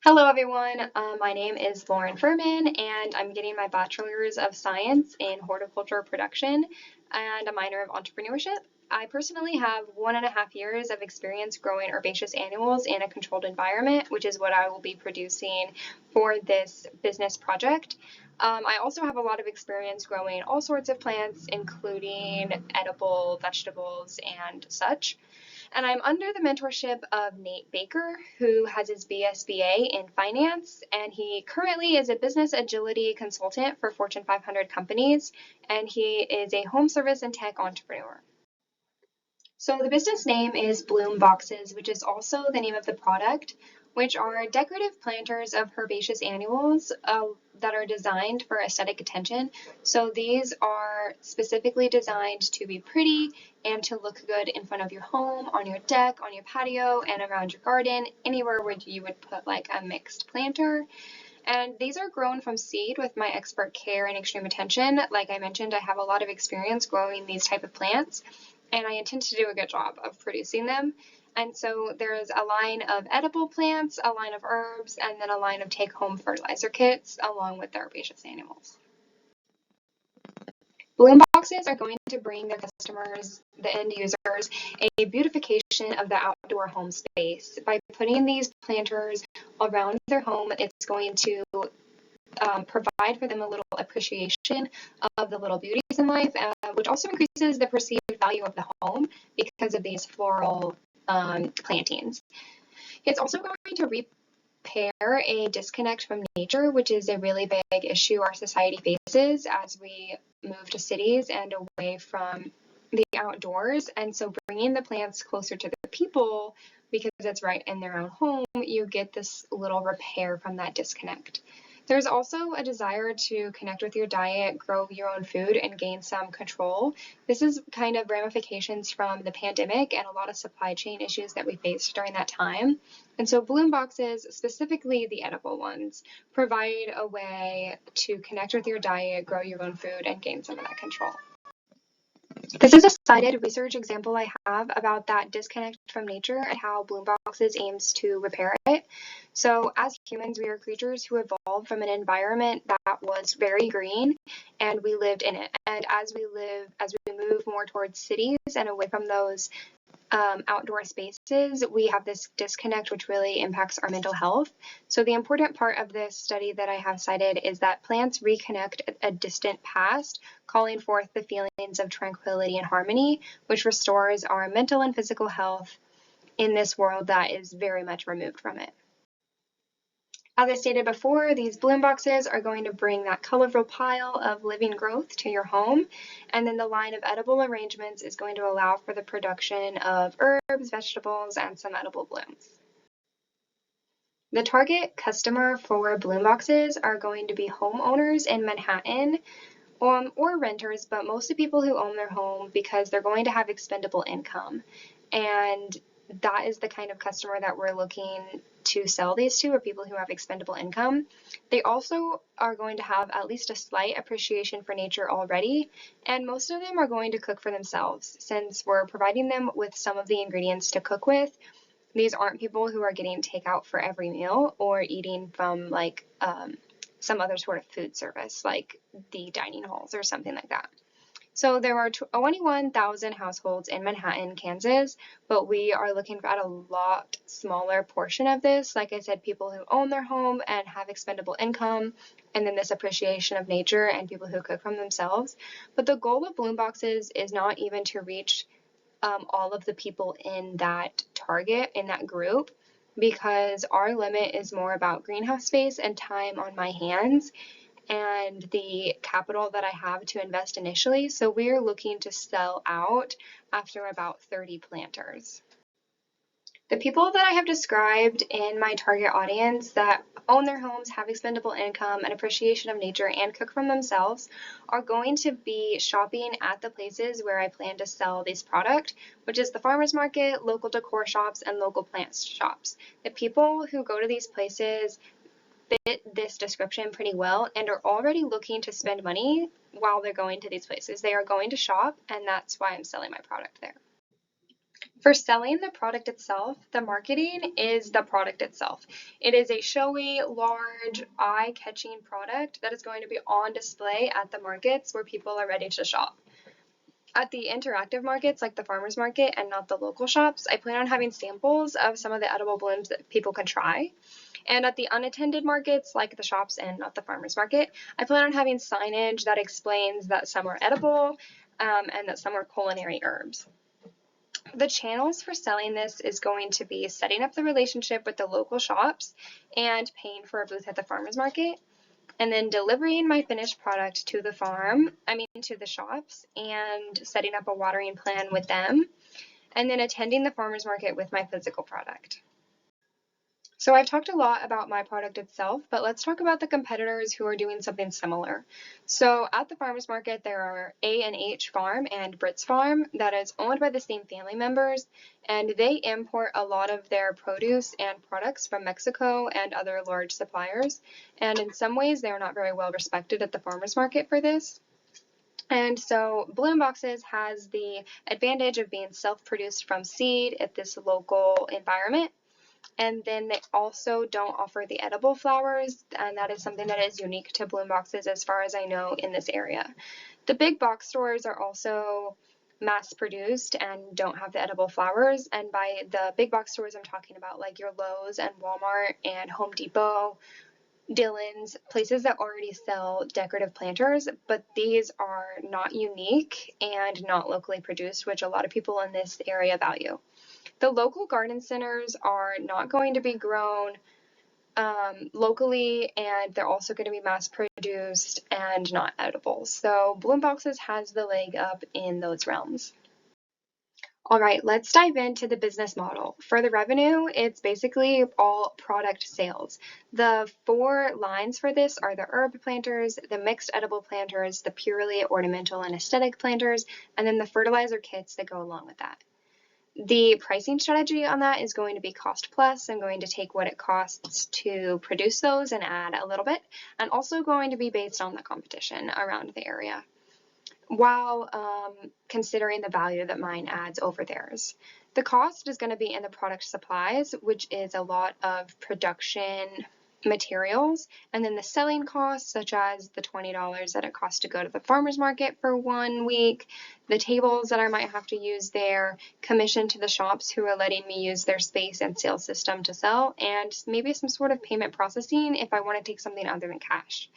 Hello everyone, my name is Lauren Furman and I'm getting my Bachelor's of Science in Horticulture Production and a minor of Entrepreneurship. I personally have 1.5 years of experience growing herbaceous annuals in a controlled environment, which is what I will be producing for this business project. I also have a lot of experience growing all sorts of plants, including edible vegetables and such. And I'm under the mentorship of Nate Baker, who has his BSBA in finance, and he currently is a business agility consultant for Fortune 500 companies, and he is a home service and tech entrepreneur. So the business name is Bloom Boxes, which is also the name of the product, which are decorative planters of herbaceous annuals that are designed for aesthetic attention. So these are specifically designed to be pretty and to look good in front of your home, on your deck, on your patio, and around your garden, anywhere where you would put like a mixed planter. And these are grown from seed with my expert care and extreme attention. Like I mentioned, I have a lot of experience growing these type of plants, and I intend to do a good job of producing them. And so there's a line of edible plants, a line of herbs, and then a line of take-home fertilizer kits along with the herbaceous annuals. Bloom boxes are going to bring their customers, the end users, a beautification of the outdoor home space. By putting these planters around their home, it's going to provide for them a little appreciation of the little beauties in life, which also increases the perceived value of the home because of these floral plantings. It's also going to repair a disconnect from nature, which is a really big issue our society faces as we move to cities and away from the outdoors. And so bringing the plants closer to the people, because it's right in their own home, you get this little repair from that disconnect. There's also a desire to connect with your diet, grow your own food, and gain some control. This is kind of ramifications from the pandemic and a lot of supply chain issues that we faced during that time. And so Bloom boxes, specifically the edible ones, provide a way to connect with your diet, grow your own food, and gain some of that control. This is a cited research example I have about that disconnect from nature and how Bloom Boxes aims to repair it. So as humans, we are creatures who evolved from an environment that was very green and we lived in it. And as we move more towards cities and away from those outdoor spaces, we have this disconnect which really impacts our mental health. So the important part of this study that I have cited is that plants reconnect a distant past, calling forth the feelings of tranquility and harmony, which restores our mental and physical health in this world that is very much removed from it. As I stated before, these bloom boxes are going to bring that colorful pile of living growth to your home, and then the line of edible arrangements is going to allow for the production of herbs, vegetables, and some edible blooms. The target customer for bloom boxes are going to be homeowners in Manhattan, or renters, but mostly people who own their home because they're going to have expendable income. And that is the kind of customer that we're looking to sell these to, are people who have expendable income. They also are going to have at least a slight appreciation for nature already, and most of them are going to cook for themselves since we're providing them with some of the ingredients to cook with. These aren't people who are getting takeout for every meal or eating from like some other sort of food service like the dining halls or something like that. So there are 21,000 households in Manhattan, Kansas, but we are looking at a lot smaller portion of this. Like I said, people who own their home and have expendable income, and then this appreciation of nature and people who cook from themselves. But the goal of Bloom Boxes is not even to reach all of the people in that target, in that group, because our limit is more about greenhouse space and time on my hands and the capital that I have to invest initially. So we're looking to sell out after about 30 planters. The people that I have described in my target audience that own their homes, have expendable income, an appreciation of nature, and cook from themselves are going to be shopping at the places where I plan to sell this product, which is the farmers market, local decor shops, and local plant shops. The people who go to these places fit this description pretty well and are already looking to spend money while they're going to these places. They are going to shop, and that's why I'm selling my product there. For selling the product itself, the marketing is the product itself. It is a showy, large, eye-catching product that is going to be on display at the markets where people are ready to shop. At the interactive markets, like the farmers market and not the local shops, I plan on having samples of some of the edible blooms that people can try. And at the unattended markets, like the shops and not the farmers market, I plan on having signage that explains that some are edible and that some are culinary herbs. The channels for selling this is going to be setting up the relationship with the local shops and paying for a booth at the farmers market, and then delivering my finished product to the to the shops and setting up a watering plan with them, and then attending the farmers market with my physical product. So I've talked a lot about my product itself, but let's talk about the competitors who are doing something similar. So at the farmers market, there are A&H Farm and Brits Farm that is owned by the same family members, and they import a lot of their produce and products from Mexico and other large suppliers. And in some ways, they're not very well respected at the farmers market for this. And so Bloom Boxes has the advantage of being self-produced from seed at this local environment. And then they also don't offer the edible flowers, and that is something that is unique to Bloom Boxes as far as I know in this area. The big box stores are also mass produced and don't have the edible flowers, and by the big box stores I'm talking about like your Lowe's and Walmart and Home Depot, Dillon's, places that already sell decorative planters, but these are not unique and not locally produced, which a lot of people in this area value. The local garden centers are not going to be grown locally, and they're also going to be mass produced and not edible. So Bloom Boxes has the leg up in those realms. All right, let's dive into the business model. For the revenue, it's basically all product sales. The 4 lines for this are the herb planters, the mixed edible planters, the purely ornamental and aesthetic planters, and then the fertilizer kits that go along with that. The pricing strategy on that is going to be cost plus. I'm going to take what it costs to produce those and add a little bit, and also going to be based on the competition around the area, while considering the value that mine adds over theirs. The cost is going to be in the product supplies, which is a lot of production materials, and then the selling costs, such as the $20 that it costs to go to the farmer's market for 1 week, the tables that I might have to use there, commission to the shops who are letting me use their space and sales system to sell, and maybe some sort of payment processing if I want to take something other than cash.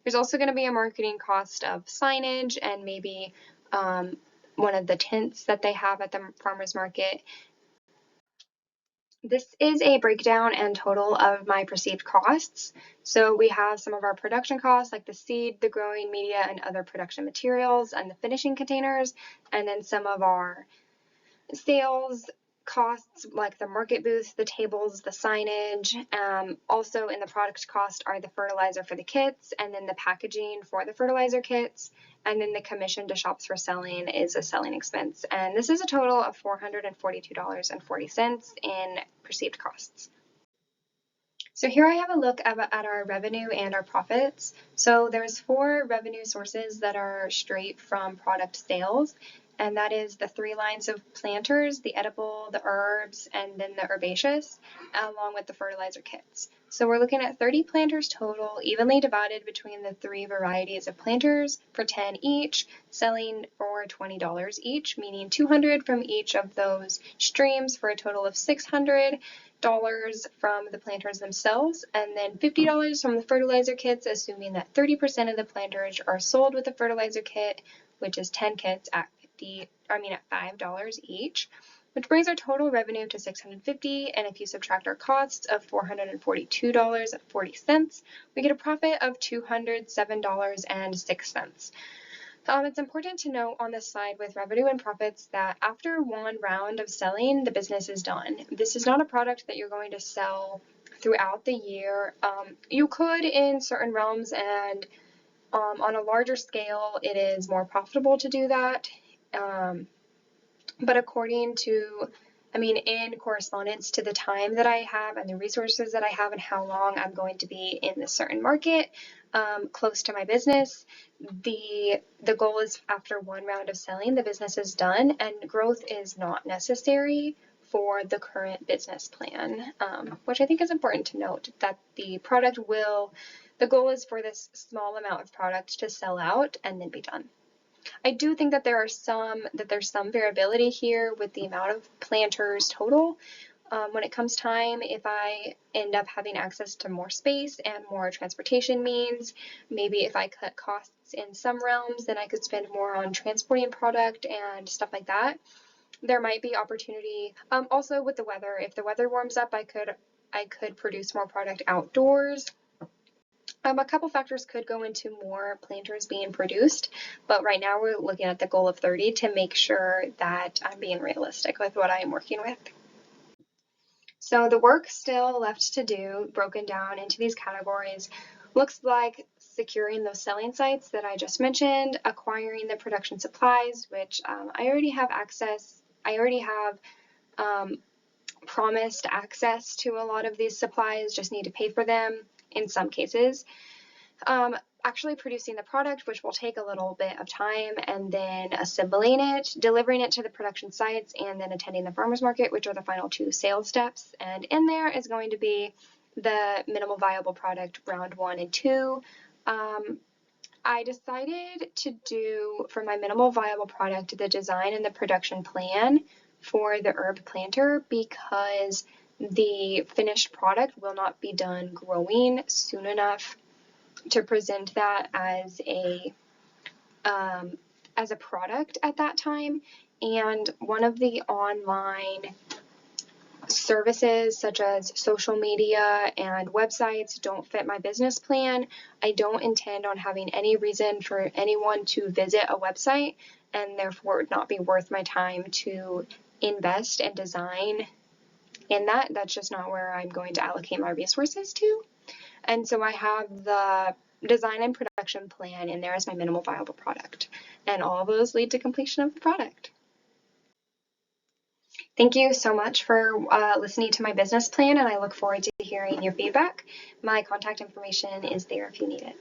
There's also going to be a marketing cost of signage and maybe one of the tents that they have at the farmer's market. This is a breakdown and total of my perceived costs. So we have some of our production costs like the seed, the growing media, and other production materials, and the finishing containers, and then some of our sales costs like the market booth, the tables, the signage. Also in the product cost are the fertilizer for the kits, and then the packaging for the fertilizer kits, and then the commission to shops for selling is a selling expense. And this is a total of $442.40 in perceived costs. So here I have a look at our revenue and our profits. So there's 4 revenue sources that are straight from product sales, and that is the 3 lines of planters, the edible, the herbs, and then the herbaceous, along with the fertilizer kits. So we're looking at 30 planters total, evenly divided between the 3 varieties of planters for $10 each, selling for $20 each, meaning $200 from each of those streams for a total of $600 from the planters themselves, and then $50 from the fertilizer kits, assuming that 30% of the planters are sold with the fertilizer kit, which is 10 kits at $5 each, which brings our total revenue to $650. And if you subtract our costs of $442.40, we get a profit of $207.06. It's important to note on this slide with revenue and profits that after 1 round of selling, the business is done. This is not a product that you're going to sell throughout the year. You could in certain realms, and on a larger scale, it is more profitable to do that. But according to in correspondence to the time that I have and the resources that I have and how long I'm going to be in this certain market, close to my business. The goal is after one round of selling, the business is done and growth is not necessary for the current business plan, which I think is important to note, that the goal is for this small amount of product to sell out and then be done. I do think that there's some variability here with the amount of planters total. When it comes time, if I end up having access to more space and more transportation means, maybe if I cut costs in some realms, then I could spend more on transporting product and stuff like that. There might be opportunity. Also with the weather, if the weather warms up, I could produce more product outdoors. A couple factors could go into more planters being produced, but right now we're looking at the goal of 30 to make sure that I'm being realistic with what I am working with. So the work still left to do, broken down into these categories, looks like securing those selling sites that I just mentioned, acquiring the production supplies, which I already have promised access to a lot of these supplies, just need to pay for them in some cases. Actually producing the product, which will take a little bit of time, and then assembling it, delivering it to the production sites, and then attending the farmers market, which are the final two sales steps. And in there is going to be the minimal viable product round 1 and 2. I decided to do, for my minimal viable product, the design and the production plan for the herb planter, because the finished product will not be done growing soon enough to present that as a product at that time. And one of the online services, such as social media and websites, don't fit my business plan. I don't intend on having any reason for anyone to visit a website, and therefore it would not be worth my time to invest and design in that. That's just not where I'm going to allocate my resources to. And so I have the design and production plan in there as my minimal viable product. And all those lead to completion of the product. Thank you so much for listening to my business plan, and I look forward to hearing your feedback. My contact information is there if you need it.